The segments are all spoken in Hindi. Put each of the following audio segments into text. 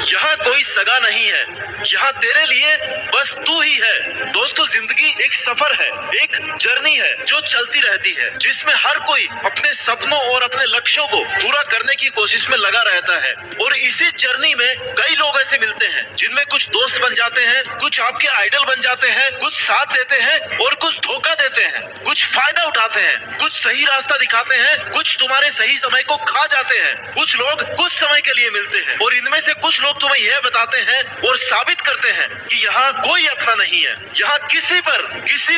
यहाँ कोई सगा नहीं है, यहाँ तेरे लिए बस तू ही है। दोस्तों, जिंदगी एक सफर है, एक जर्नी है जो चलती रहती है, जिसमें हर कोई अपने सपनों और अपने लक्ष्यों को पूरा करने की कोशिश में लगा रहता है। और इसी जर्नी में कई लोग ऐसे मिलते हैं जिनमें कुछ दोस्त बन जाते हैं, कुछ आपके आइडल बन जाते हैं, कुछ साथ देते हैं और कुछ धोखा देते हैं, कुछ फायदा उठाते हैं, कुछ सही रास्ता दिखाते हैं, कुछ तुम्हारे सही समय को खा जाते हैं। कुछ लोग कुछ समय के लिए मिलते हैं और इनमें से कुछ लोग तुम्हें यह बताते हैं और साबित करते हैं कि यहाँ कोई अपना नहीं है, यहाँ किसी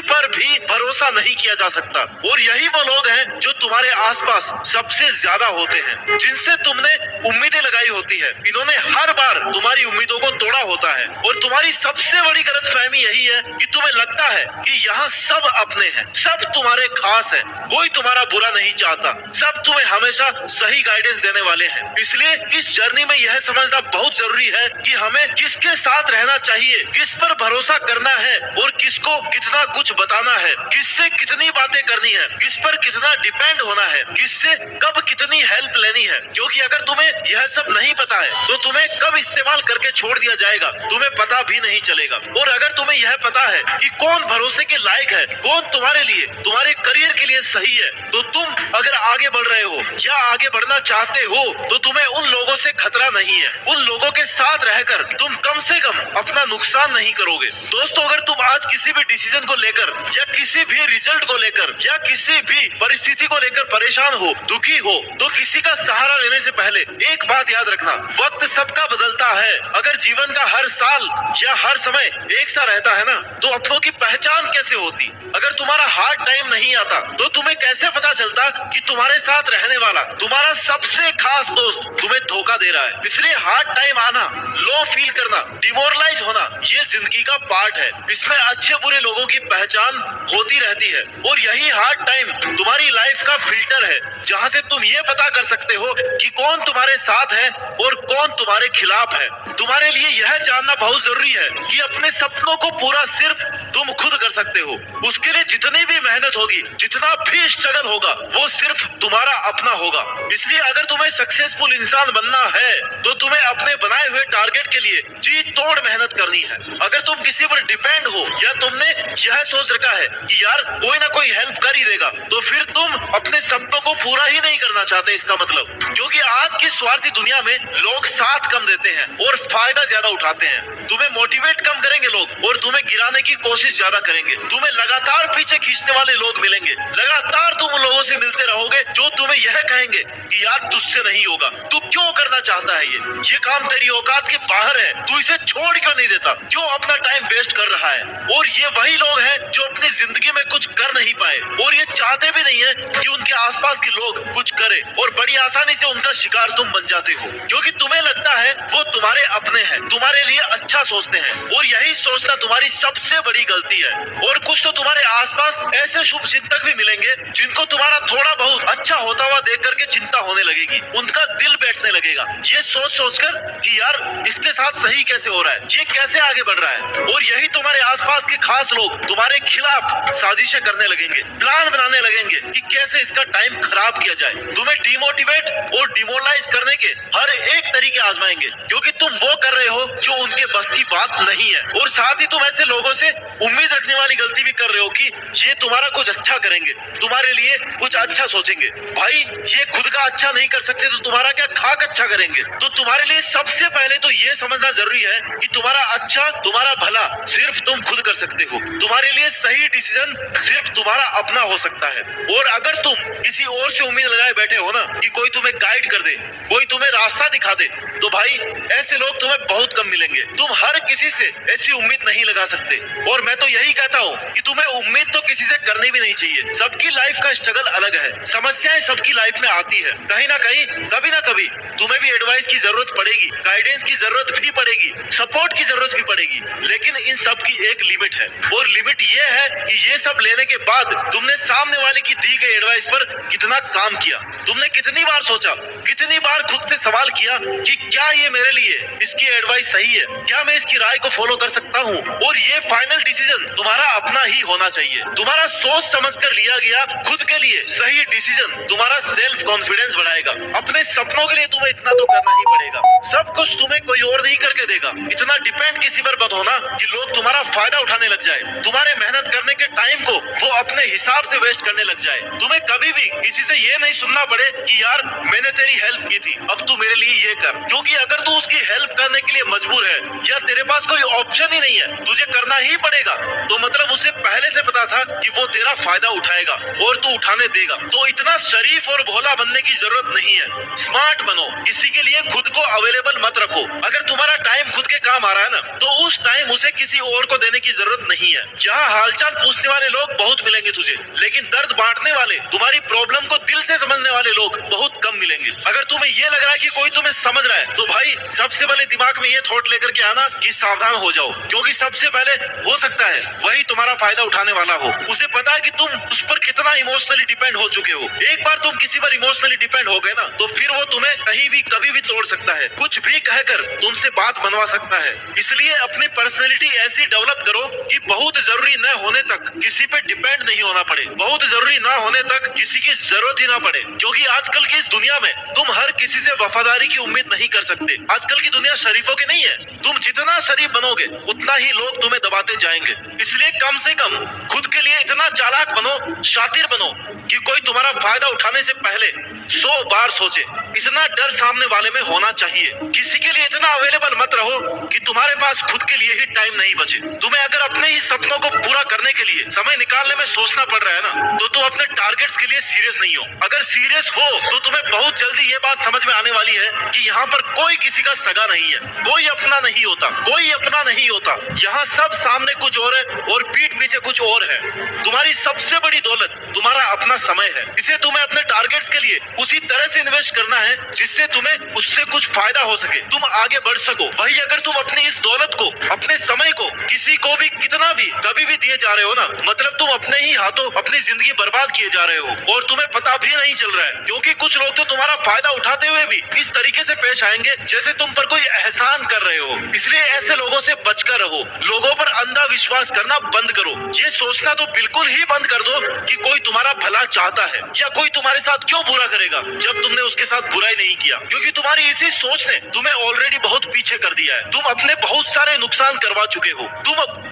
पर भी भरोसा नहीं किया जा सकता। और यही वो लोग हैं जो तुम्हारे आसपास सबसे ज्यादा होते हैं, जिनसे तुमने उम्मीदें लगाई होती है। इन्होंने हर बार तुम्हारी उम्मीदों को तोड़ा होता है और तुम्हारी सबसे बड़ी गलतफहमी यही है कि तुम्हें लगता है कि यहाँ सब अपने हैं, सब तुम्हारे खास हैं, कोई तुम्हारा बुरा नहीं चाहता, सब तुम्हें हमेशा सही गाइडेंस देने वाले हैं। इसलिए इस जर्नी में यह समझना बहुत जरूरी है कि हमें किसके साथ रहना चाहिए, किस पर भरोसा करना है और किसको कितना कुछ बताना है, किससे कितनी बातें करनी है, किस पर कितना डिपेंड होना है, किससे कब कितनी हेल्प लेनी है। क्योंकि अगर तुम्हें यह सब नहीं पता है तो तुम्हें कब इस्तेमाल करके छोड़ दिया जाएगा तुम्हें पता भी नहीं चलेगा। और अगर तुम्हें यह पता है कि कौन भरोसे के लायक है, कौन तुम्हारे लिए, तुम्हारे करियर के लिए सही है, तो तुम अगर आगे बढ़ रहे हो या आगे बढ़ना चाहते हो तो तुम्हें उन लोगों से खतरा नहीं है। उन लोगों के साथ रहकर तुम कम से कम अपना नुकसान नहीं करोगे। दोस्तों, अगर तुम आज किसी भी डिसीजन को लेकर या किसी भी रिजल्ट को लेकर या किसी भी परिस्थिति को लेकर परेशान हो, दुखी हो, तो किसी का सहारा लेने से पहले एक बात याद रखना, वक्त सबका बदलता है। अगर जीवन का हर साल या हर समय एक सा रहता है ना, तो अपनों की पहचान कैसे होती? अगर तुम्हारा हार्ड टाइम नहीं आता तो तुम्हें कैसे पता चलता कि तुम्हारे साथ रहने वाला, तुम्हारा सबसे खास दोस्त तुम्हें धोखा दे रहा है? इसलिए हार्ड टाइम आना, लो फील करना, डिमोरलाइज होना, ये जिंदगी का पार्ट है। इसमें अच्छे बुरे लोगों की पहचान होती रहती है और यही हार्ड टाइम तुम्हारी लाइफ का फिल्टर है, जहाँ से तुम ये पता कर सकते हो कि कौन तुम्हारे साथ है और कौन तुम्हारे खिलाफ है। तुम्हारे लिए यह जानना बहुत जरूरी है कि अपने सपनों को पूरा सिर्फ तुम खुद कर सकते हो। उसके लिए जितनी भी मेहनत होगी, जितना भी स्ट्रगल होगा, वो सिर्फ तुम्हारा अपना होगा। इसलिए अगर तुम्हें सक्सेसफुल इंसान बनना है तो तुम्हें अपने बनाए हुए टारगेट के लिए जी तोड़ मेहनत करनी है। अगर तुम किसी पर डिपेंड हो या तुमने यह सोच रखा है कि यार कोई ना कोई हेल्प कर ही देगा, तो फिर तुम अपने सपनों को पूरा ही नहीं करना चाहते इसका मतलब। क्योंकि आज की स्वार्थी दुनिया में लोग साथ कम देते हैं और फायदा ज्यादा उठाते हैं। तुम्हें मोटिवेट कम करेंगे लोग और तुम्हें गिराने की कोशिश ज्यादा करेंगे। तुम्हें लगातार पीछे खींचने वाले लोग मिलेंगे। लगातार तुम लोगों से मिलते रहोगे जो तुम्हें यह कहेंगे कि यार तुझसे नहीं होगा, तू क्यों करना चाहता है ये काम तेरी औकात के बाहर है, तू इसे छोड़ क्यों नहीं देता, क्यों अपना टाइम वेस्ट कर रहा है। और ये वही लोग हैं जो अपनी जिंदगी में कुछ कर नहीं पाए और ये चाहते भी नहीं है कि उनके आसपास के लोग कुछ करें, और बड़ी आसानी से उनका शिकार तुम बन जाते हो क्योंकि तुम्हें लगता है वो तुम्हारे अपने हैं, तुम्हारे लिए अच्छा सोचते हैं। और यही सोचना तुम्हारी सबसे बड़ी गलती है। और कुछ तो तुम्हारे आसपास ऐसे शुभ चिंतक भी मिलेंगे जिनको तुम्हारा थोड़ा बहुत अच्छा होता हुआ देख करके चिंता होने लगेगी, उनका दिल बैठने लगेगा ये सोच सोचकर कि यार इसके साथ सही कैसे हो रहा है, ये कैसे आगे बढ़ रहा है। और यही तुम्हारे आसपास के खास लोग तुम्हारे खिलाफ साजिशें करने लगेंगे, प्लान बनाने लगेंगे कि कैसे इसका टाइम खराब किया जाए। तुम्हें डिमोटिवेट और डिमोरलाइज करने के हर एक तरीके आजमाएंगे क्योंकि तुम वो कर रहे हो जो उनके बस की बात नहीं है। और साथ ही तुम ऐसे लोगों से उम्मीद रखने वाली गलती भी कर रहे हो कि ये तुम्हारा कुछ अच्छा करेंगे, तुम्हारे लिए कुछ अच्छा सोचेंगे। भाई ये खुद का अच्छा नहीं कर सकते तो तुम्हारा क्या खाक अच्छा करेंगे। तो तुम्हारे लिए सबसे पहले तो ये समझना जरूरी है कि तुम्हारा अच्छा, तुम्हारा भला सिर्फ तुम खुद कर सकते हो। तुम्हारे लिए सही डिसीजन सिर्फ तुम्हारा अपना हो सकता है। और अगर तुम किसी और से उम्मीद लगाए बैठे हो ना कि कोई तुम्हें गाइड कर दे, कोई तुम्हें रास्ता दिखा दे, तो भाई ऐसे लोग तुम्हें बहुत कम मिलेंगे। तुम हर किसी से ऐसी उम्मीद नहीं लगा सकते। और मैं तो यही कहता हूँ कि तुम्हें उम्मीद तो किसी से करनी भी नहीं चाहिए। सबकी लाइफ का स्ट्रगल अलग है, समस्याएं सबकी लाइफ में आती है। कहीं ना कहीं, कभी ना कभी तुम्हें भी एडवाइस की जरूरत पड़ेगी, गाइडेंस की जरूरत भी पड़ेगी, सपोर्ट की जरूरत भी पड़ेगी। लेकिन इन सब की एक लिमिट है और लिमिट ये है कि ये सब लेने के बाद तुमने सामने वाले की दी गई एडवाइस पर कितना काम किया, तुमने कितनी बार सोचा, कितनी बार खुद से सवाल किया कि क्या ये मेरे लिए इसकी एडवाइस सही है, क्या मैं इसकी राय को फॉलो कर सकता हूँ। और ये फाइनल डिसीजन तुम्हारा अपना ही होना चाहिए, तुम्हारा सोच समझ कर लिया गया खुद के लिए सही डिसीजन तुम्हारा सेल्फ कॉन्फिडेंस बढ़ाएगा। अपने सपनों के लिए तुम्हें इतना तो करना ही पड़ेगा। सब कुछ तुम्हें कोई और नहीं कर करके देगा। इतना डिपेंड किसी पर मत होना कि लोग तुम्हारा फायदा उठाने लग जाए, तुम्हारे मेहनत करने के टाइम को वो अपने हिसाब से वेस्ट करने लग जाए। तुम्हें कभी भी किसी से ये नहीं सुनना पड़े कि यार मैंने तेरी हेल्प की थी, अब तू मेरे लिए ये कर, क्योंकि अगर तू उसकी हेल्प करने के लिए मजबूर है या तेरे पास कोई ऑप्शन ही नहीं है, तुझे करना ही पड़ेगा, तो मतलब उसे पहले से पता था कि वो तेरा फायदा उठाएगा और तू उठाने देगा। तो इतना शरीफ और भोला बनने की जरूरत नहीं है। स्मार्ट बनो, किसी के लिए खुद को अवेलेबल मत रखो। अगर तुम्हारा टाइम खुद के काम आ रहा है ना, तो उस टाइम उसे किसी और को देने की जरूरत नहीं है। यहाँ हालचाल पूछने वाले लोग बहुत मिलेंगे तुझे, लेकिन दर्द बांटने वाले, तुम्हारी प्रॉब्लम को दिल से समझने वाले लोग बहुत कम मिलेंगे। अगर तुम्हें ये लग रहा है कि कोई तुम्हें समझ रहा है, तो भाई सबसे पहले दिमाग में ये थॉट लेकर के आना कि सावधान हो जाओ, क्योंकि सबसे पहले हो सकता है वही तुम्हारा फायदा उठाने वाला हो। उसे पता है कि तुम उस पर कितना इमोशनली डिपेंड हो चुके हो। एक बार तुम किसी पर इमोशनली डिपेंड हो गए ना, तो फिर वो तुम्हें कहीं भी कभी भी तोड़ सकता है, कुछ भी कहकर तुमसे बात बनवा सकता है। इसलिए अपनी पर्सनैलिटी ऐसी डेवलप करो कि बहुत जरूरी न होने तक किसी पे डिपेंड नहीं होना पड़े, बहुत जरूरी ना होने तक किसी की जरूरत ही ना पड़े। क्योंकि आजकल की इस दुनिया में तुम हर किसी से वफादारी की उम्मीद नहीं कर सकते। आजकल की दुनिया शरीफों की नहीं है। तुम जितना शरीफ बनोगे उतना ही लोग तुम्हें दबाते जाएंगे। इसलिए कम से कम खुद के लिए इतना चालाक बनो, शातिर बनो कि कोई तुम्हारा फायदा उठाने से पहले 100 बार सोचे। इतना डर सामने वाले में होना चाहिए। किसी के लिए इतना अवेलेबल मत रहो कि तुम्हारे पास खुद के लिए ही टाइम नहीं बचे। तुम्हें अगर अपने ही सपनों को पूरा करने के लिए समय निकालने में सोचना पड़ रहा है ना, तो तुम अपने टारगेट्स के लिए सीरियस नहीं हो। अगर सीरियस हो तो तुम्हें बहुत जल्दी ये बात समझ में आने वाली है कि यहाँ पर कोई किसी का सगा नहीं है, कोई अपना नहीं होता, कोई अपना नहीं होता। यहाँ सब सामने कुछ और है और पीठ पीछे कुछ और है। तुम्हारी सबसे बड़ी दौलत तुम्हारा अपना समय है। इसे तुम्हें अपने टारगेट्स के लिए उसी तरह से इन्वेस्ट करना है जिससे तुम्हें उससे कुछ फायदा हो सके, तुम आगे बढ़ सको। वही अगर तुम अपनी इस दौलत को, अपने समय को किसी को भी कितना भी कभी भी दिए जा रहे हो ना, मतलब तुम अपने ही हाथों अपनी जिंदगी बर्बाद किए जा रहे हो और तुम्हें पता भी नहीं चल रहा है। क्योंकि कुछ लोग तो तुम्हारा फायदा उठाते हुए भी इस तरीके से पेश आएंगे जैसे तुम पर कोई एहसान कर रहे हो। इसलिए ऐसे लोगों से बचकर रहो। लोगों पर अंधा विश्वास करना बंद करो। ये सोचना तो बिल्कुल ही बंद कर दो कि कोई तुम्हारा भला चाहता है या कोई तुम्हारे साथ क्यों बुरा करेगा जब तुमने उसके साथ बुराई नहीं किया। क्योंकि तुम्हारी इसी सोच ने तुम्हें ऑलरेडी बहुत पीछे कर दिया है। तुम अपने बहुत सारे नुकसान करवा चुके हो।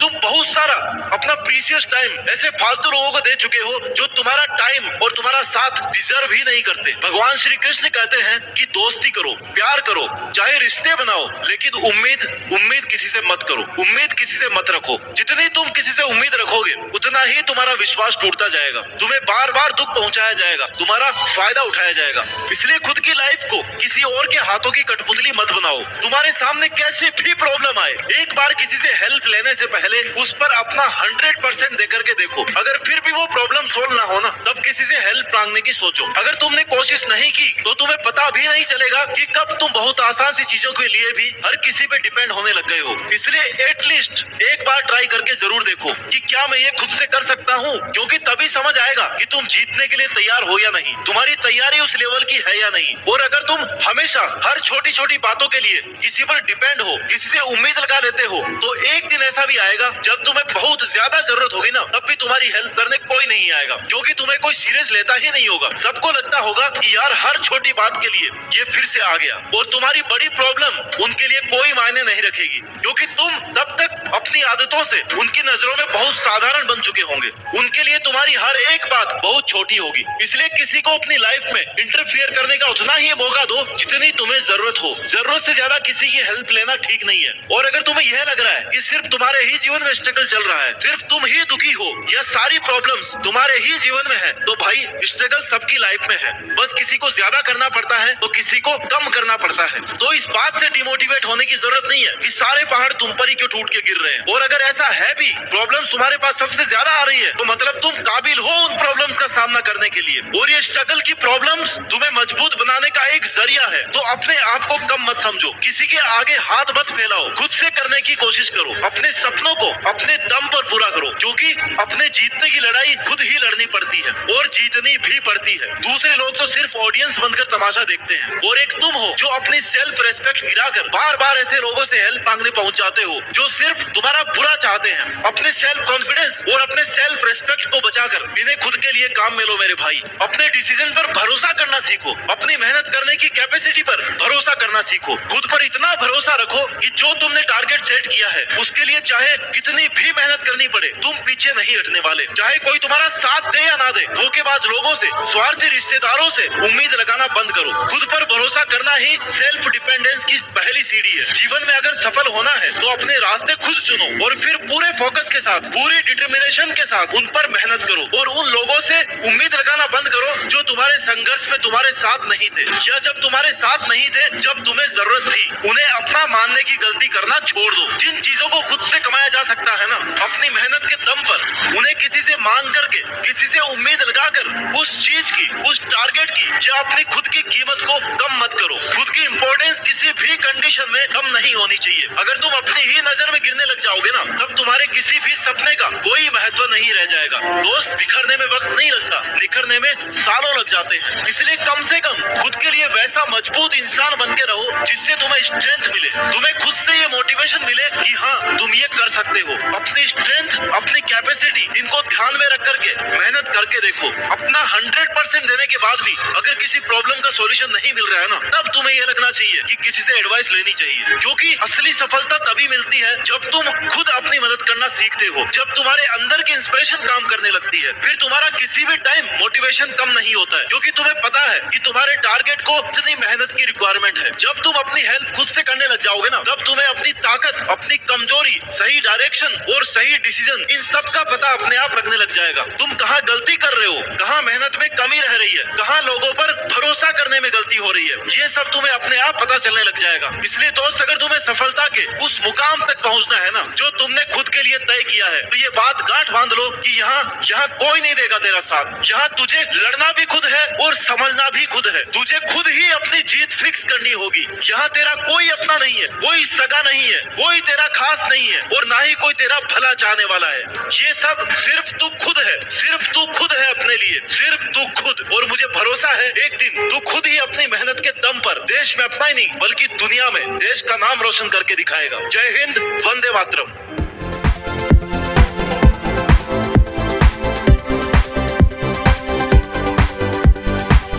तुम बहुत सारा अपना प्रीशियस टाइम ऐसे फालतू लोगों को दे चुके हो जो तुम्हारा टाइम और तुम्हारा साथ डिजर्व ही नहीं करते। भगवान श्री कृष्ण कहते हैं कि दोस्ती करो, प्यार करो, चाहे रिश्ते बनाओ, लेकिन उम्मीद किसी से मत करो, उम्मीद किसी से मत रखो। जितनी तुम किसी से उम्मीद रखोगे उतना ही तुम्हारा विश्वास टूटता जाएगा, तुम्हें बार बार दुख पहुंचाया जाएगा, तुम्हारा फायदा उठाया जाएगा। इसलिए खुद की लाइफ को किसी और के हाथों की कठपुतली मत बनाओ। तुम्हारे सामने कैसे भी प्रॉब्लम आए, एक बार किसी से हेल्प लेने से पहले उस पर अपना 100% देकर के देखो। अगर फिर भी वो प्रॉब्लम सोल्व ना हो ना, तब किसी से हेल्प मांगने की सोचो। अगर तुमने कोशिश नहीं की तो तुम्हें पता भी नहीं चलेगा कि कब तुम बहुत आसान सी चीजों के लिए भी हर किसी पे डिपेंड होने लग गए हो। इसलिए एटलीस्ट एक बार ट्राई करके जरूर देखो कि क्या मैं ये खुद से कर सकता हूँ, क्योंकि तभी समझ आएगा कि तुम जीतने के लिए तैयार हो या नहीं, तुम्हारी तैयारी उस लेवल की है या नहीं। और अगर तुम हमेशा हर छोटी छोटी बातों के लिए किसी पर डिपेंड हो, किसी से उम्मीद लगा लेते हो, तो एक दिन ऐसा भी आएगा जब तुम्हें बहुत ज्यादा जरूरत होगी ना, तब भी तुम्हारी हेल्प करने कोई नहीं आएगा, क्योंकि तुम्हें कोई सीरियस लेता ही नहीं होगा। सबको लगता होगा कि यार हर छोटी बात के लिए ये फिर से आ गया, और तुम्हारी बड़ी प्रॉब्लम उनके लिए कोई मायने नहीं रखेगी, क्योंकि तुम तब तक अपनी आदतों से उनकी नजरों में बहुत साधारण बन चुके होंगे। उनके लिए तुम्हारी हर एक बात बहुत छोटी होगी। इसलिए किसी को अपनी लाइफ में इंटरफियर करने का उतना ही मौका दो जितनी तुम्हें जरूरत हो। जरूरत से ज्यादा किसी की हेल्प लेना ठीक नहीं है। और अगर तुम्हें यह लग रहा है कि सिर्फ तुम्हारे ही जीवन में स्ट्रगल चल रहा है, सिर्फ तुम ही दुखी हो या सारी प्रॉब्लम्स तुम्हारे ही जीवन में है, तो भाई स्ट्रगल सबकी लाइफ में है। बस किसी को ज्यादा करना पड़ता है तो किसी को कम करना पड़ता है। तो इस बात से डिमोटिवेट होने की जरूरत नहीं है कि सारे पहाड़ तुम पर ही क्यों टूट के गिर रहे हैं। और अगर ऐसा है भी, प्रॉब्लम्स तुम्हारे पास सबसे ज्यादा आ रही है, तो मतलब तुम काबिल हो उन प्रॉब्लम्स का सामना करने के लिए। और ये स्ट्रगल की प्रॉब्लम्स तुम्हें मजबूत बनाने का एक जरिया है। तो अपने आप को कम मत समझो, किसी के आगे हाथ मत फैलाओ, खुद से करने की कोशिश करो। अपने सपनों को अपने दम पर पूरा करो, क्योंकि अपने जीतने की लड़ाई खुद ही लड़नी पड़ती है और जीतनी भी पड़ती है। दूसरे लोग तो सिर्फ ऑडियंस बनकर तमाशा देखते हैं, और एक तुम हो जो अपनी सेल्फ रेस्पेक्ट गिराकर बार बार ऐसे लोगों से हेल्प मांगने पहुंच जाते हो जो सिर्फ तुम्हारा बुरा चाहते हैं। अपने सेल्फ कॉन्फिडेंस और अपने सेल्फ रेस्पेक्ट को बचा बचाकर इन्हें खुद के लिए काम में लो मेरे भाई। अपने डिसीजन पर भरोसा करना सीखो, अपनी मेहनत करने की कैपेसिटी पर भरोसा करना सीखो। खुद पर इतना भरोसा रखो कि जो तुमने टारगेट सेट किया है उसके लिए चाहे कितनी भी मेहनत करनी पड़े तुम पीछे नहीं हटने वाले। चाहे कोई तुम्हारा साथ दे या ना दे, धोखेबाज लोगों से, स्वार्थी रिश्तेदारों से उम्मीद लगाना बंद करो। खुद पर भरोसा करना ही सेल्फ डिपेंडेंस की पहली सीढ़ी है। जीवन में अगर सफल होना है तो अपने रास्ते खुद चुनो और फिर पूरे फोकस के साथ, पूरी डिटर्मिनेशन के साथ उन पर मेहनत करो और उन लोगों से उम्मीद लगाना बंद करो जो तुम्हारे संघर्ष में तुम्हारे साथ नहीं थे या जब तुम्हारे साथ नहीं थे जब तुम्हें जरूरत थी। उन्हें अपना मानने की गलती करना छोड़ दो। जिन चीजों को खुद से कमाया जा सकता है ना, अपनी मेहनत के दम पर, उन्हें किसी से मांग करके, किसी से उम्मीद लगाकर उस चीज की, उस टारगेट की या अपनी खुद की कीमत को कम मत करो। खुद की इंपॉर्टेंस किसी भी कंडीशन में कम नहीं होनी चाहिए। अगर तुम अपनी ही नजर में गिरने लग जाओगे ना, तब तुम्हारे किसी भी सपने का कोई महत्व नहीं रह जाएगा। दोस्त, बिखरने में वक्त नहीं लगता, निखरने में सालों लग जाते हैं। इसलिए कम से कम खुद के लिए वैसा मजबूत इंसान बन के रहो जिससे तुम्हें स्ट्रेंथ मिले, तुम्हें खुद से ये मोटिवेशन मिले कि हाँ तुम ये कर सकते हो। अपनी स्ट्रेंथ, अपनी कैपेसिटी, इनको ध्यान में रख करके मेहनत करके देखो। अपना 100% देने के बाद भी अगर किसी प्रॉब्लम का सॉल्यूशन नहीं मिल रहा है ना, तब तुम्हें ये लगना चाहिए कि किसी से एडवाइस लेनी चाहिए। क्योंकि असली सफलता तभी मिलती है जब तुम खुद अपनी मदद करना सीखते हो, जब तुम्हारे अंदर की इंस्पिरेशन काम करने लगती है। फिर तुम्हारा किसी भी टाइम मोटिवेशन कम नहीं होता है, क्योंकि तुम्हें पता है कि तुम्हारे टारगेट को कितनी मेहनत की रिक्वायरमेंट है। जब तुम अपनी हेल्प खुद से करने लग जाओगे ना, तब तुम्हें अपनी ताकत, अपनी कमजोरी, सही डायरेक्शन और सही डिसीजन, इन सब का पता अपने आप लगने लग जाएगा। तुम कहाँ गलती कर रहे हो, कहाँ मेहनत में कमी रह रही है, कहाँ लोगों पर भरोसा करने में गलती हो रही है, ये सब तुम्हें अपने आप पता चलने लग जाएगा। इसलिए दोस्त, अगर तुम्हें सफलता के उस मुकाम तक पहुंचना है ना जो तुमने खुद के लिए तय किया है, तो ये बात गांठ बांध लो कि यहाँ कोई नहीं देगा तेरा साथ। यहाँ तुझे लड़ना भी खुद है और समझना भी खुद है। तुझे खुद ही अपनी जीत फिक्स करनी होगी। यहाँ तेरा कोई अपना नहीं है, कोई सगा नहीं है, कोई तेरा खास नहीं है और ना ही कोई तेरा भला चाहने वाला है। ये सब सिर्फ तू खुद है, सिर्फ तू खुद है अपने लिए, सिर्फ तू खुद। और मुझे भरोसा है एक दिन तू खुद ही अपनी मेहनत के दम पर देश में अपना ही नहीं बल्कि दुनिया में देश का नाम रोशन करके दिखाएगा। जय हिंद, वंदे मातरम।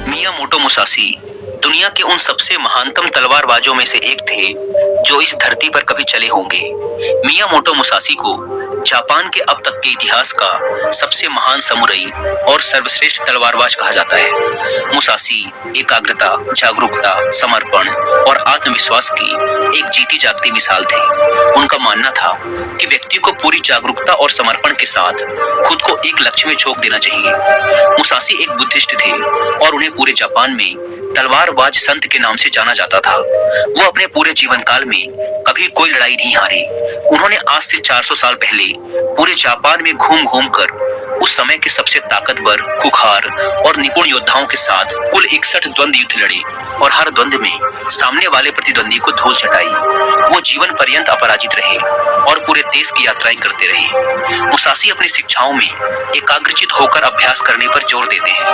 मियामोटो मुसाशी दुनिया के उन सबसे महानतम तलवारबाजों में से एक थे जो इस धरती पर कभी चले होंगे। मियामोटो मुसाशी को जापान के अब तक के इतिहास का सबसे महान समुराई और सर्वश्रेष्ठ तलवारबाज कहा जाता है। मुसाशी एकाग्रता, जागरूकता, समर्पण और आत्मविश्वास की एक जीती जागती मिसाल थे। उनका मानना था कि व्यक्ति को पूरी जागरूकता और समर्पण के साथ खुद को एक लक्ष्य में झोंक देना चाहिए। मुसाशी एक बुद्धिस्ट थे और उन्हें पूरे जापान में तलवारबाज संत के नाम से जाना जाता था। वो अपने पूरे जीवन काल में कभी कोई लड़ाई नहीं हारे। उन्होंने आज से 400 साल पहले पूरे जापान में घूम घूम कर उस समय के सबसे ताकतवर, खुखार और निपुण योद्धाओं के साथ कुल 61 द्वंद्व युद्ध लड़े और हर द्वंद्व में सामने वाले प्रतिद्वंदी को धूल चटाई। वो जीवन पर्यंत अपराजित रहे और पूरे देश की यात्राएं करते रहे। मुसाशी अपनी शिक्षाओं में एकाग्रचित होकर अभ्यास करने पर जोर देते हैं।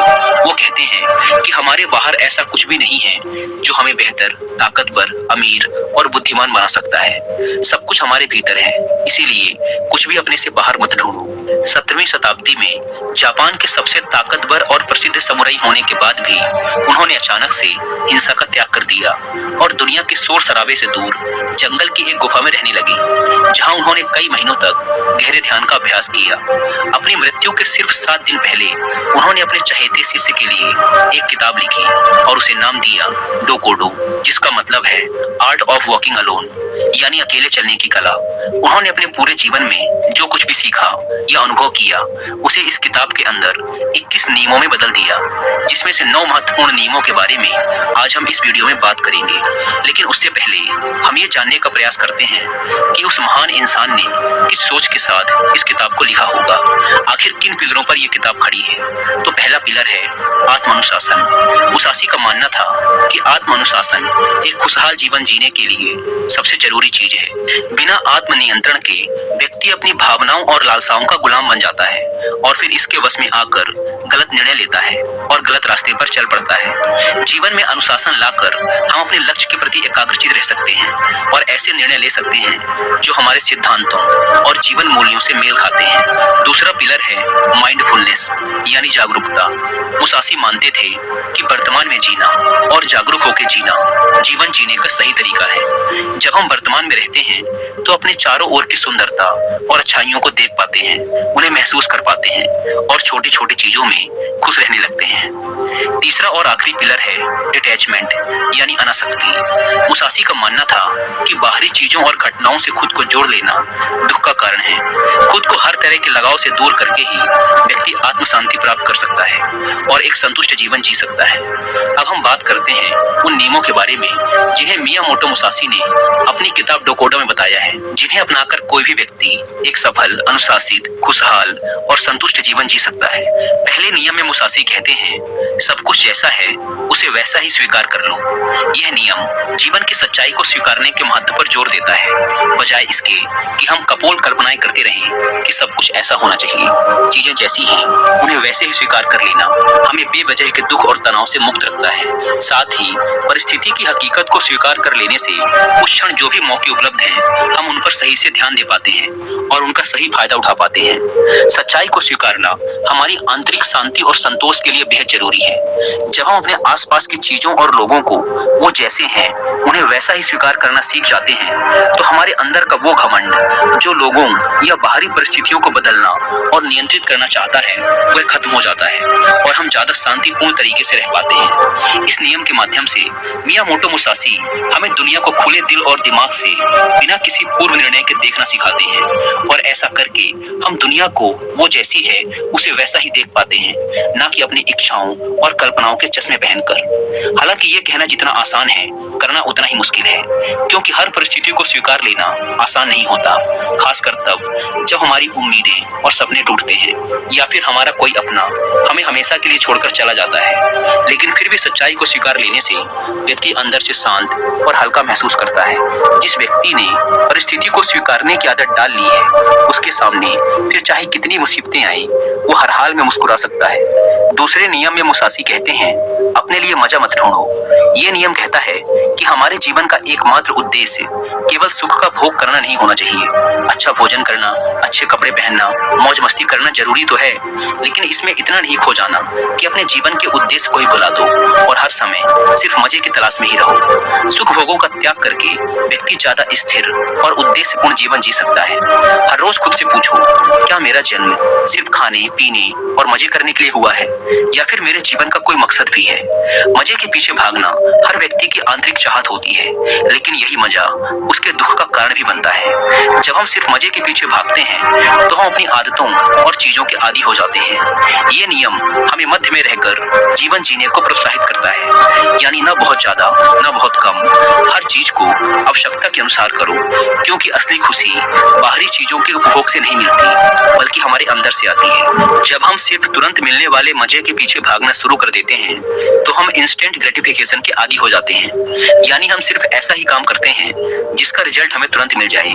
वो कहते हैं कि हमारे बाहर ऐसा कुछ भी नहीं है जो हमें बेहतर, ताकतवर, अमीर और बुद्धिमान बना सकता है। सब कुछ हमारे भीतर है, इसीलिए कुछ भी अपने से बाहर मत ढूंढो। 17वीं शताब्दी में जापान के सबसे ताकतवर और प्रसिद्ध समुराई होने के बाद भी उन्होंने अचानक से हिंसा का त्याग कर दिया और दुनिया के शोर शराबे से दूर जंगल की एक गुफा में रहने लगी, जहां उन्होंने कई महीनों तक गहरे ध्यान का अभ्यास किया। अपनी मृत्यु के सिर्फ 7 दिन पहले उन्होंने अपने चहेते शिष्य के लिए एक किताब लिखी और उसे नाम दिया डोकोडो, जिसका मतलब है आर्ट ऑफ वॉकिंग अलोन, यानी अकेले चलने की कला। उन्होंने अपने पूरे जीवन में जो कुछ भी सीखा या अनुभव किया उसे इस किताब के अंदर 21 नियमों में बदल दिया, जिसमें से 9 महत्वपूर्ण नियमों के बारे में आज हम इस वीडियो में बात करेंगे। लेकिन उससे पहले हम ये जानने का प्रयास करते हैं कि उस महान इंसान ने किस सोच के साथ इस किताब को लिखा होगा। आखिर किन पिलरों पर यह किताब खड़ी है? तो पहला पिलर है आत्मानुशासन। मुसाशी का मानना था कि आत्मानुशासन एक खुशहाल जीवन जीने के लिए सबसे जरूरी चीज है। बिना आत्म नियंत्रण के व्यक्ति अपनी भावनाओं और लालसाओं का गुलाम बन जाता है और फिर इसके वश में आकर गलत निर्णय लेता है और गलत रास्ते पर चल पड़ता है। जीवन में अनुशासन लाकर हम अपने लक्ष्य के प्रति एकाग्रचित रह सकते हैं और ऐसे निर्णय ले सकते हैं जो हमारे सिद्धांतों और जीवन मूल्यों से मेल खाते हैं। दूसरा पिलर है माइंडफुलनेस यानी जागरूकता। मुसासी मानते थे कि वर्तमान में जीना और जागरूक होकर जीना जीवन जीने का सही तरीका है। जब हम वर्तमान में रहते हैं तो अपने चारों ओर की सुंदरता और अच्छाइयों को देख पाते हैं, उन्हें महसूस कर पाते हैं और छोटी छोटी चीजों में खुश रहने लगते हैं। तीसरा और आखिरी पिलर है डिटैचमेंट यानी अनासक्ति। मुसासी का मानना था कि बाहरी चीजों और घटनाओं से खुद को जोड़ लेना दुख का कारण है। खुद को हर तरह के लगाव से दूर करके ही व्यक्ति आत्म शांति प्राप्त कर सकता है और एक संतुष्ट जीवन जी सकता है। अब हम बात करते हैं उन नियमों के बारे में जिन्हें मियामोटो मुसाशी ने अपनी किताब डोकोडा में बताया है, जिन्हें अपनाकर कोई भी व्यक्ति एक सफल, अनुशासित, खुशहाल और संतुष्ट जीवन जी सकता है। पहले नियम में मुसाशी कहते हैं, सब कुछ जैसा है उसे वैसा ही स्वीकार कर लो। यह नियम जीवन की सच्चाई को स्वीकारने के महत्व पर जोर देता है, बजाय इसके कि हम कपोल कल्पनाएं करते रहें कि सब कुछ ऐसा होना चाहिए। चीजें जैसी हैं उन्हें वैसे ही स्वीकार कर लेना हमें बेवजह के दुख और तनाव से मुक्त रखता है। साथ ही परिस्थिति की हकीकत को स्वीकार कर लेने से उस क्षण जो भी मौके उपलब्ध हैं, हम उन पर सही से ध्यान दे पाते हैं और उनका सही फायदा उठा पाते हैं। सच्चाई को स्वीकारना हमारी आंतरिक शांति और संतोष के लिए बेहद जरूरी है। जब हम अपने आसपास की चीजों और लोगों को वो जैसे हैं उन्हें वैसा ही स्वीकार करना सीख जाते हैं, तो हमारे अंदर का वो घमंड जो लोगों या बाहरी परिस्थितियों को बदलना और नियंत्रित करना चाहता है, वह खत्म हो जाता है और हम ज्यादा शांतिपूर्ण तरीके से रह पाते हैं। इस नियम के माध्यम से मियामोटो मुसाशी हमें दुनिया को खुले दिल और दिमाग से बिना किसी पूर्व निर्णय के देखना सिखाते हैं और ऐसा करके हम दुनिया को वो जैसी है उसे वैसा ही देख पाते हैं, ना कि अपनी इच्छाओं और कल्पनाओं के चश्मे पहनकर। हालांकि ये कहना जितना आसान है, करना उतना ही मुश्किल है, क्योंकि हर परिस्थिति को स्वीकार लेना आसान नहीं होता, खासकर तब जब हमारी उम्मीदें और सपने टूटते हैं या फिर हमारा कोई अपना हमें हमेशा के लिए छोड़कर चला जाता है। लेकिन फिर भी सच्चाई को स्वीकार लेने से व्यक्ति अंदर से शांत और हल्का महसूस करता है। जिस व्यक्ति ने परिस्थिति को स्वीकारने की आदत डाल ली है, उसके सामने फिर चाहे कितनी मुसीबतें आई, वो हर हाल में मुस्कुरा सकता है। दूसरे नियम में मुसाशी कहते हैं, अपने लिए मजा मत ढूंढो। ये नियम कहता है कि हमारे जीवन का एकमात्र उद्देश्य केवल सुख का भोग करना नहीं होना चाहिए। अच्छा भोजन करना, अच्छे कपड़े पहनना, मौज मस्ती करना जरूरी तो है, लेकिन इसमें इतना नहीं खो जाना कि अपने जीवन के उद्देश्य को ही भुला दो और हर समय सिर्फ मजे की तलाश में ही रहो। सुख भोगों का त्याग करके व्यक्ति ज्यादा स्थिर और उद्देश्यपूर्ण जीवन जी सकता है। हर रोज खुद से पूछो, क्या मेरा जन्म सिर्फ खाने, पीने और मजे करने के लिए हुआ है, या फिर मेरे जीवन का कोई मकसद भी है? मजे के पीछे भागना हर व्यक्ति की आंतरिक चाहत होती है, लेकिन यही मजा उसके दुख का कारण भी बनता है। जब हम सिर्फ मजे के पीछे भागते हैं तो हम अपनी आदतों और चीजों के आदी हो जाते हैं। ये नियम हमें मध्य में रहकर जीवन जीने को प्रोत्साहित करता है, यानी ना बहुत ज्यादा ना बहुत कम, हर चीज को आवश्यकता के अनुसार करो, क्योंकि असली खुशी बाहरी चीजों के उपभोग से नहीं मिलती, बल्कि हमारे अंदर से आती है। जब हम सिर्फ तुरंत मिलने वाले मजे के पीछे भागना शुरू कर देते हैं तो हम इंस्टेंट ग्रेटिफिकेशन के आदी हो जाते हैं, यानी हम सिर्फ ऐसा ही काम करते हैं जिसका रिजल्ट हमें तुरंत मिल जाए।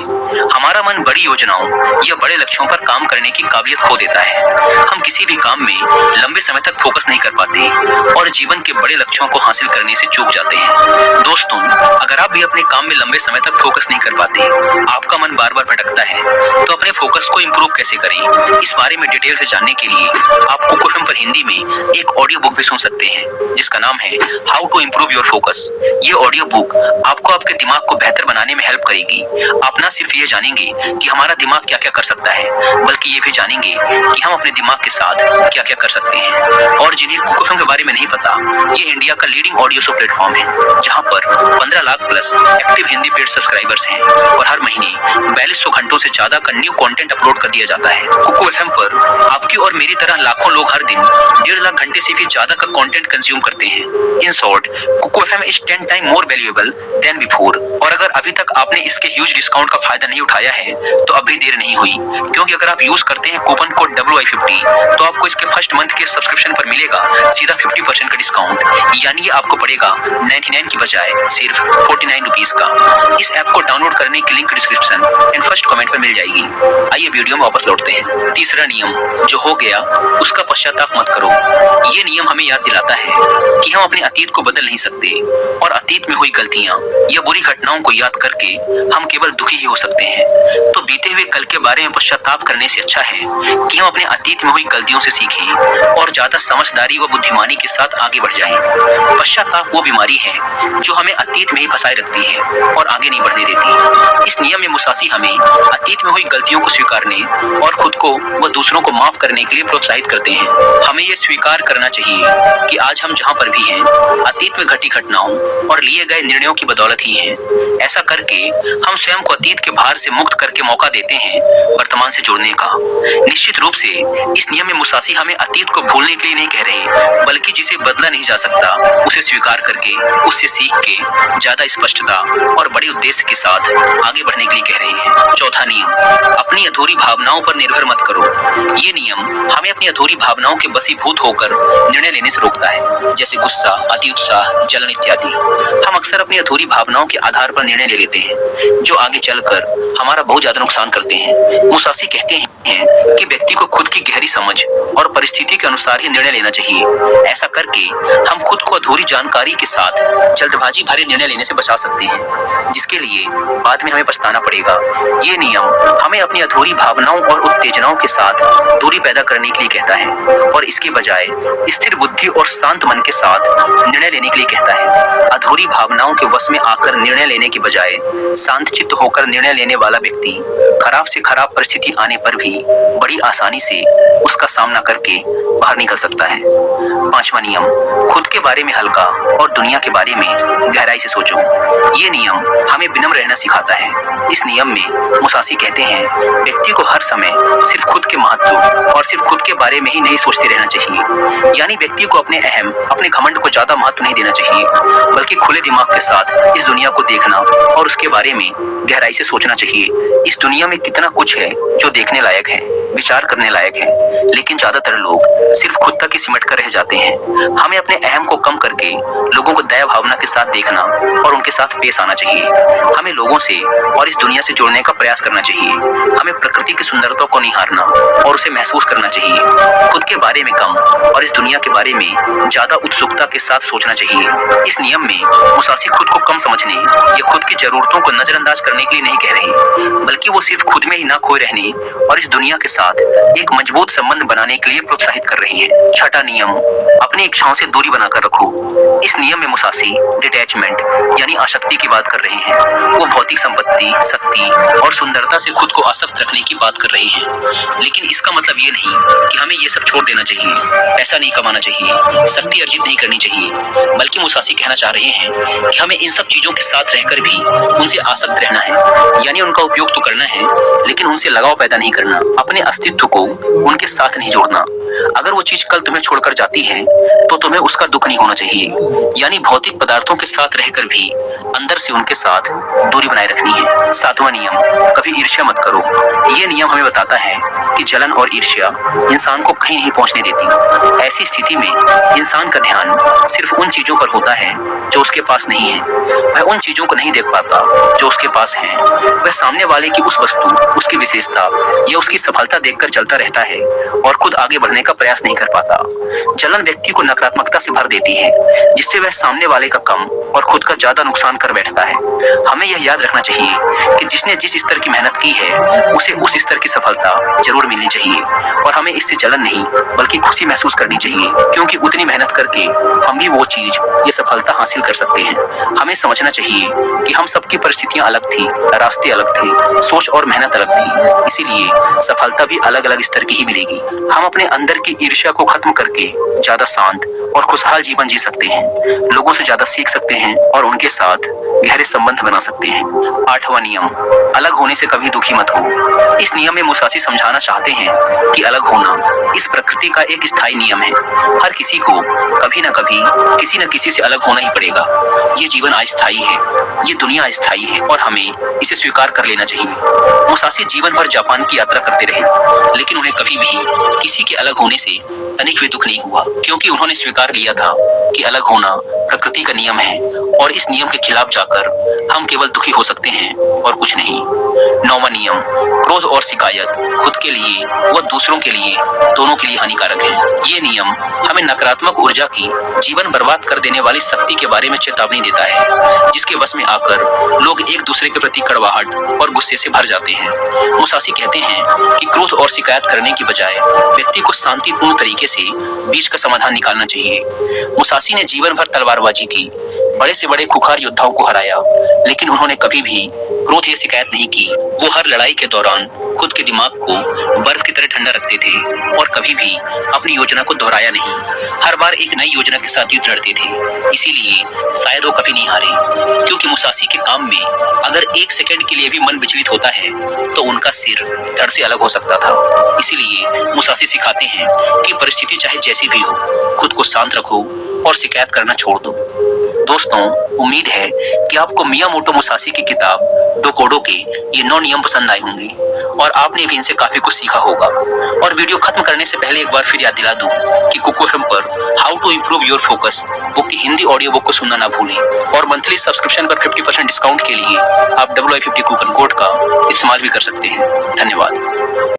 हमारा मन बड़ी योजनाओं या बड़े लक्ष्यों पर काम करने की काबिलियत खो देता है। हम किसी भी काम में लंबे समय तक फोकस नहीं कर पाते और जीवन के बड़े लक्ष्यों को हासिल करने से चूक जाते हैं। दोस्तों, अगर आप भी अपने काम में लंबे समय तक फोकस नहीं कर पाते, आपका मन बार बार भटकता है, तो अपने फोकस को इम्प्रूव कैसे करें, इस बारे में डिटेल से जानने के लिए आप कुकू एफएम पर हिंदी में एक ऑडियो बुक भी सुन सकते हैं, जिसका नाम है how to improve your focus. ये ऑडियो बुक आपको आपके दिमाग को बेहतर बनाने में हेल्प करेगी। आप ना सिर्फ ये जानेंगे कि हमारा दिमाग क्या क्या कर सकता है, बल्कि ये भी जानेंगे कि हम अपने दिमाग के साथ क्या क्या कर सकते हैं। और जिन्हें कुकू एफएम के बारे में नहीं पता, ये इंडिया का लीडिंग ऑडियो शो प्लेटफॉर्म है, जहाँ पर 15 lakh plus active Hindi paid subscribers हैं और हर महीने 4200 घंटों से ज्यादा का न्यू कंटेंट अपलोड कर दिया जाता है। कुकू एफएम पर आपकी और मेरी तरह लाखों लोग हर दिन 1.5 लाख घंटे से भी ज्यादा का कंटेंट कंज्यूम करते हैं। In short, Kuku FM is 10 time more valuable than before. और अगर अभी तक आपने इसके ह्यूज डिस्काउंट का फायदा नहीं उठाया है तो अभी देर नहीं हुई, क्योंकि अगर आप यूज करते हैं कूपन कोड WI50 तो आपको इसके फर्स्ट मंथ के सब्सक्रिप्शन पर मिलेगा सीधा 50% का डिस्काउंट, यानी ये आपको पड़ेगा 99 की बजाय सिर्फ 49 रुपीज का। इस ऐप को डाउनलोड करने की link description description and first comment पर मिल जाएगी। आइए वीडियो में वापस लौटते हैं। तीसरा नियम, जो हो गया उसका पश्चाताप मत करो। ये नियम हमें याद दिलाता है कि हम अपने अतीत को बदल नहीं सकते और अतीत में हुई गलतियां या बुरी घटनाओं को याद करके हम केवल दुखी ही हो सकते हैं। तो बीते हुए कल के बारे में पश्चाताप करने से अच्छा है कि हम अपने अतीत में हुई गलतियों से सीखें और ज्यादा समझदारी व बुद्धिमानी के साथ आगे बढ़ जाएं। पश्चाताप वो बीमारी है जो हमें अतीत में ही फंसाए रखती है और आगे नहीं बढ़ने देती। इस नियम में मुसासी हमें अतीत में हुई गलतियों को स्वीकारने और खुद को व दूसरों को माफ करने के लिए प्रोत्साहित करते हैं। हमें ये स्वीकार करना चाहिए कि आज हम जहाँ पर भी हैं, अतीत में घटी घटनाओं और लिए गए निर्णयों की बदौलत ही हैं। ऐसा करके हम स्वयं को अतीत के भार से मुक्त करके मौका देते हैं वर्तमान से जुड़ने का। निश्चित रूप से इस नियम में मुसासी हमें अतीत को भूलने के लिए नहीं कह रहे, बल्कि जिसे बदला नहीं जा सकता उसे स्वीकार करके, उससे सीख के ज्यादा स्पष्टता और बड़े उद्देश्य के साथ आगे बढ़ने के लिए कह रहे हैं। चौथा नियम, अपनी अधूरी भावनाओं पर निर्भर मत करो। ये नियम हमें अपनी अधूरी भावनाओं के वशीभूत होकर निर्णय लेने से रोकता है, जैसे गुस्सा, अति उत्साह, जलन इत्यादि। हम अक्सर अपनी अधूरी भावनाओं के आधार पर निर्णय ले लेते हैं जो आगे चलकर हमारा बहुत ज्यादा नुकसान करते हैं। मुसासी कहते हैं कि व्यक्ति को खुद की गहरी समझ और परिस्थिति के अनुसार ही निर्णय लेना चाहिए। ऐसा करके हम खुद को अधूरी जानकारी के साथ जल्दबाजी भरे निर्णय लेने से बचा सकते हैं, जिसके लिए बाद में हमें पछताना पड़ेगा। ये नियम हमें अपनी अधूरी भावनाओं और उत्तेजनाओं के साथ दूरी पैदा करने के लिए कहता है और इसके बजाय स्थिर बुद्धि और शांत मन के साथ निर्णय लेने के लिए कहता है। अधूरी भावनाओं के वश में आकर निर्णय लेने के बजाय शांत चित्त होकर निर्णय लेने वाला व्यक्ति खराब से खराब परिस्थिति आने पर भी बड़ी आसानी से उसका सामना करके बाहर निकल सकता है। पांचवा नियम, खुद के बारे में हल्का और दुनिया के बारे में गहराई से सोचो। ये नियम हमें विनम्र रहना सिखाता है। इस नियम में मुसासी कहते हैं व्यक्ति को हर समय सिर्फ खुद के महत्व और सिर्फ खुद के बारे में ही नहीं सोचते रहना चाहिए। यानी व्यक्ति को अपने घमंड को ज्यादा महत्व नहीं देना चाहिए, बल्कि खुले दिमाग के साथ इस दुनिया को देखना और उसके बारे में गहराई से सोचना चाहिए। इस दुनिया में कितना कुछ है जो देखने लायक है, विचार करने लायक है, लेकिन ज्यादातर लोग सिर्फ खुद तक ही सिमट कर रह जाते हैं। हमें अपने अहम को कम करके लोगों को दया भावना के साथ देखना और उनके साथ पेश आना चाहिए। हमें लोगों से और इस दुनिया से जुड़ने का प्रयास करना चाहिए। हमें प्रकृति की सुंदरता को निहारना और उसे महसूस करना चाहिए। खुद के बारे में कम और इस दुनिया के बारे में ज्यादा उत्सुकता के साथ सोचना चाहिए। इस नियम में मुसासी खुद को कम समझने या खुद की जरूरतों को नजरअंदाज करने के लिए नहीं कह रही, बल्कि वो सिर्फ खुद में ही ना खोए रहने और इस दुनिया के साथ एक मजबूत संबंध बनाने के लिए प्रोत्साहित कर रही है। छठा नियम, अपनी इच्छाओं से दूरी बनाकर रखो। इस नियम में मुसासी डिटैचमेंट यानी आसक्ति की बात कर रहे हैं। वो भौतिक संपत्ति, शक्ति और सुंदरता से खुद को आसक्त रखने की बात कर रही हैं। लेकिन इसका मतलब ये नहीं कि हमें ये सब छोड़ देना चाहिए, पैसा नहीं कमाना चाहिए, शक्ति अर्जित नहीं करनी चाहिए, बल्कि मुसासी कहना चाह रहे हैं कि हमें इन सब चीजों के साथ रहकर भी उनसे आसक्त रहना है। यानी उनका उपयोग तो करना है, लेकिन उनसे लगाव पैदा नहीं करना, अपने अस्तित्व को उनके साथ नहीं जोड़ना। अगर वो चीज कल तुम्हें छोड़कर जाती है तो तुम्हें उसका दुख नहीं होना चाहिए। यानी भौतिक पदार्थों के साथ रहकर भी अंदर से उनके साथ दूरी बनाए रखनी है। सातवां नियम, कभी ईर्ष्या मत करो। ये नियम हमें बताता है कि जलन और ईर्ष्या इंसान को कहीं नहीं पहुंचने देती। ऐसी स्थिति में इंसान का ध्यान सिर्फ उन चीजों पर होता है जो उसके पास नहीं है। वह उन चीजों को नहीं देख पाता जो उसके पास है। वह सामने वाले की उस वस्तु, उसकी विशेषता या उसकी सफलता देखकर चलता रहता है और खुद आगे बढ़ने का प्रयास नहीं कर पाता। जलन व्यक्ति को नकारात्मकता से भर देती है, जिससे वह सामने वाले का कम और खुद का ज्यादा नुकसान कर बैठता है। हमें यह याद रखना चाहिए कि जिसने जिस स्तर की मेहनत की है उसे उस स्तर की सफलता जरूर मिलनी चाहिए और हमें इससे जलन नहीं बल्कि खुशी महसूस करनी चाहिए, क्योंकि उतनी मेहनत करके हम भी वो चीज ये सफलता हासिल कर सकते हैं। हमें समझना चाहिए कि हम सबकी परिस्थितियां अलग थी, रास्ते अलग थे, सोच और मेहनत अलग थी, इसीलिए सफलता भी अलग अलग स्तर की ही मिलेगी। हम अपने अंदर की ईर्ष्या को खत्म करके ज्यादा शांत और खुशहाल जीवन जी सकते हैं, लोगों से ज्यादा सीख सकते हैं और उनके साथ गहरे संबंध बना सकते हैं। आठवां नियम, अलग होने से कभी दुखी मत हो। इस नियम में मुसासी समझाना चाहते हैं कि अलग होना इस प्रकृति का एक स्थायी नियम है। हर किसी को कभी न कभी किसी न किसी से अलग होना ही पड़ेगा। ये जीवन अस्थायी है, ये दुनिया अस्थायी है और हमें इसे स्वीकार कर लेना चाहिए। मुसासी जीवन भर जापान की यात्रा करते रहे, लेकिन उन्हें कभी भी किसी के अलग होने से तनिक भी दुख नहीं हुआ, क्योंकि उन्होंने स्वीकार लिया था कि अलग होना प्रकृति का नियम है और इस नियम के खिलाफ जाकर हम केवल दुखी हो सकते हैं और कुछ नहीं। 9वां नियम, क्रोध और शिकायत खुद के लिए व दूसरों के लिए, दोनों के लिए हानिकारक है। ये नियम हमें नकारात्मक ऊर्जा की, जीवन बर्बाद कर देने वाली शक्ति के बारे में चेतावनी देता है, जिसके वश में आकर लोग एक दूसरे के प्रति कड़वाहट और गुस्से से भर जाते हैं। मुसासी कहते हैं कि क्रोध और शिकायत करने की बजाय व्यक्ति को शांतिपूर्ण तरीके से बीच का समाधान निकालना चाहिए। मुसासी ने जीवन भर तलवारबाजी की, बड़े से बड़े खुखार योद्धाओं को हराया, लेकिन उन्होंने कभी भी क्रोध या शिकायत नहीं की। वो हर लड़ाई के दौरान खुद के दिमाग को बर्फ की तरह ठंडा रखते थे और कभी भी अपनी योजना को दोहराया नहीं। हर बार एक नई योजना के साथ युद्ध लड़ते थे। इसीलिए शायद वो कभी नहीं हारे, क्योंकि मुसासी के काम में अगर एक सेकंड के लिए भी मन विचलित होता है तो उनका सिर धड़ से अलग हो सकता था। इसीलिए मुसासी सिखाते हैं कि परिस्थिति चाहे जैसी भी हो, खुद को शांत रखो और शिकायत करना छोड़ दो। दोस्तों, उम्मीद है कि आपको मियामोटो मुसासी की किताब डोकोडो के ये 9 नियम पसंद आए होंगे और आपने भी इनसे काफी कुछ सीखा होगा। और वीडियो खत्म करने से पहले एक बार फिर याद दिला दूं कि कुकू FM पर how to improve your focus book की हिंदी ऑडियो बुक को सुनना ना भूलें और मंथली सब्सक्रिप्शन पर 50% डिस्काउंट के लिए आप WI50 कूपन कोड का इस्तेमाल भी कर सकते हैं। धन्यवाद।